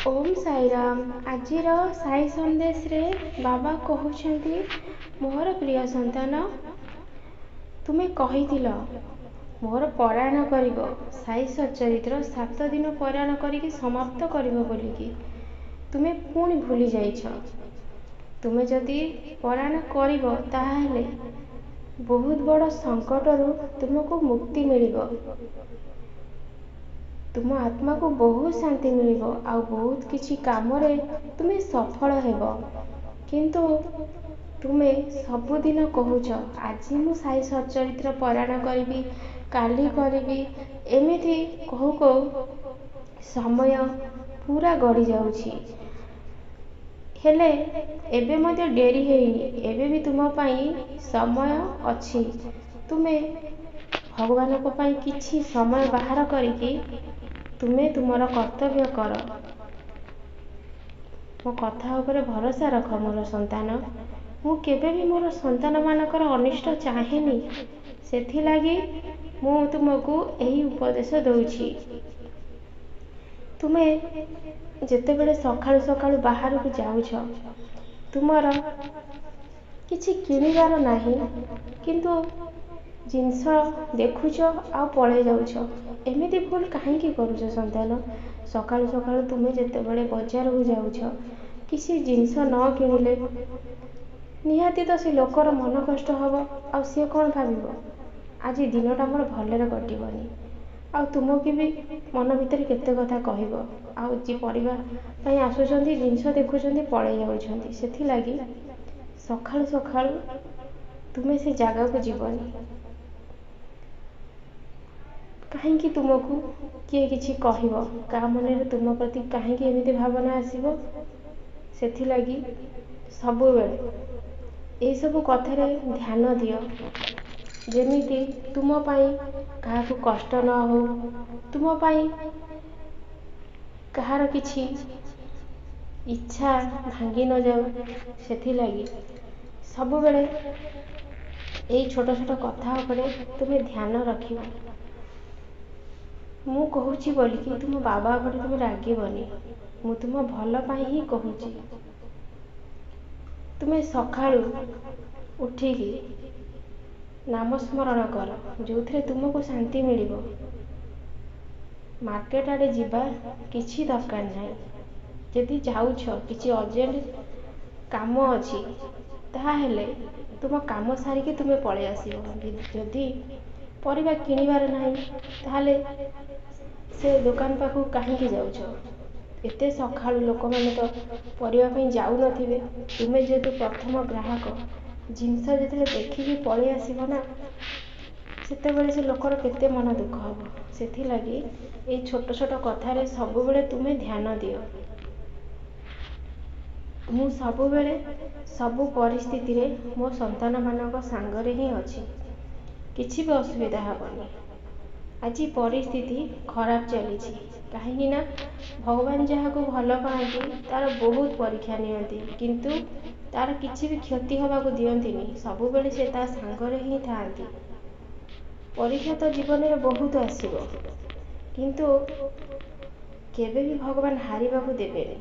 ओम साईराम। आजिर साई संदेश रे बाबा कहउछंती, मोर प्रिय संतान, तुमे कहिथिल मोर पारायण करिब, साई सच्चरित्र 7 दिन पारायण करिकी समाप्त करिब बोलिकी तुमे पुणी भूली जाइछ। तुमे जदि पारायण करिब ताहाले बहुत बड़ संकटरू तुमको मुक्ति मिलिब। तुम आत्मा को बहुत शांति मिलिब आ बहुत किछि कामरे तुमे सफल हेब। किंतु तुमे सबुदिन कहूछ आज मु साई सच्चरित्र पारायण करिबी, काली करिबी, एमिति कहू कहू समय पूरा गड़ी जाउछि। हेले एबे मध्य डेरी हेइनी, एबे भी तुम पाई समय अछि। तुमे भगवान को पाई किछि समय बाहर करिकी तुमे तुमर कर्तव्य कर। मो कथा उपरे भरोसा रख मोर संतान। मु केबे भी मोर संतान मानकर अनिष्ट चाहेनी, सेथि लागी मु तुमको एही उपदेश दउछि। तुमे जेतेबेले सकाळु सकाळु बाहर को जाउछ, तुमर किछि किनिबार नाही, किंतु जिनस देखुछ आ पळे जाउछ। एमिति भूल काहेकि करूछ संतान? सकाळु सकाळु तुमे जेतेबेले बजार को जाउछ, किछि जिनस न किनिले निहाती तो से लोकर मन कष्ट हबो। आ से कोन भाबिबो आज दिनटा मोर भलरे कटिबनी। आ तुमको भी मन भितर केते कथा कहिबो। आ जे परिवार पई आसुचंती, जिनस देखुचंती, पळे जाउछंती, सेथि लागी सकाळु सकाळु तुमे से जागा को जीवनी। काहेकि तुमको किए किछि कहिबो, का मने रे तुम प्रति काहेकि एमिति भावना आसीबो। सेथि लागी सबु बेले ए सब कथारे ध्यान दियो, जेमिति तुम पाई काहाकु कष्ट न हो, तुम पाई कहार किछि इच्छा भांगी न जाऊ। सेथि लागी सबु बेले एई छोट छोट कथा उपरे तुमे ध्यान रखिबो। मु कहूची बोलिकी तुम बाबा उपरे तुम रागिबनी। मु तुम भल पाई ही कहूची। तुमे सकाळु उठिकी नाम स्मरण कर, जोथिरे तुमको शांति मिलिबो। मार्केट आडे जीवा किछि दरकार नाही। जदि जाउछ किछि अर्जेंट काम अछि, ताहेले तुम काम सारिकी तुमे पळे आसीबो। जदि परिबा किनिबार नाही, ताहेले से दुकान पाखु काहेकि जाउछ? एते सकाळु लोक माने तो परिबा पई जाउ नथिबे। तुमे जेतु प्रथम ग्राहक, जिनस जेतले देखिकी पळे आसीबो ना, सेतेबेले से लोकर केते मन दुख हबो। सेथि लागी ए छोट छोट कथारे सबु बेले तुमे ध्यान दियो। मु सबु बेले सबु परिस्थिति रे मो संतान मानक सांगरे ही अछि। किछि भी असुविधा हबनी। आज परिस्थिति खराब चली, कहीं ना भगवान जहाँ को भल पाती तार बहुत परीक्षा नियंती, किंतु तार किसी भी क्षति हवा को दियंतीनी। सबु बेले से ता सांगरे ही थांती। परीक्षा तो जीवन में बहुत आसीबो, किंतु केबे भी भगवान हारिबा को देबेनी।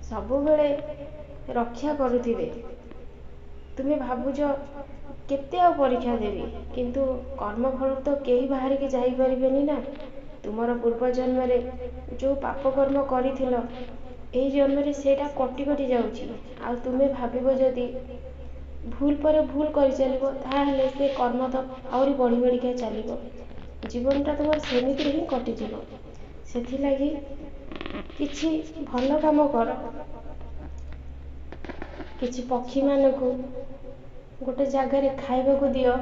सबु बेले रक्षा करुथिबे। तुमे भाबुज केते आ परीक्षा देवी, किंतु कर्मफल तो केही बाहर के जाई परिबेनी ना। तुमर पूर्व जन्म रे जो पाप कर्म करिथिल, एही जन्म रे सेटा कटि कटि जाउची। आ तुमे भाबिबो जदि भूल पर भूल करि चलिबो, ताहेले से कर्म तो आउरी बढ़ी बढ़ी के चलिबो। जीवनटा तुमर सेमिति ही कटि जिवो। सेथि लागी किछि भल काम कर। किछि पक्षी मानकु गोटे जगार खाइबा को दियो,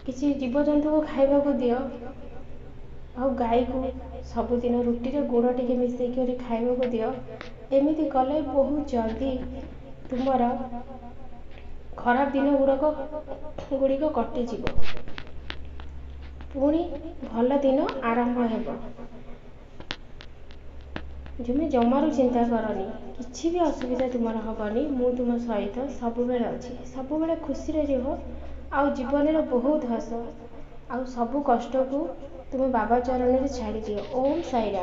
किछि जीवजंतु को खाइबा को दियो। आ गाई को सबुदिन रुटी रे गुड़ टिके मिसेई करी खाइबा को दियो। एमिति कले बहुत जल्दी तुमर खराब दिन गुड़िक कटि जिवो। पुणी भल दिन आरंभ हेबो। तुमे जमारू चिंता करनी, किछि भी असुविधा तुमर हबनी। मु तुम सहित सबु बेले अछि। सबु बेले खुशी रे रहो। आउ जीवन रे बहुत हस, आउ सबु कष्ट को ତୁମେ ବାବା ଚରଣରେ ଛାଡ଼ିଦିଅ। ଓମ୍ ସାଇରାମ।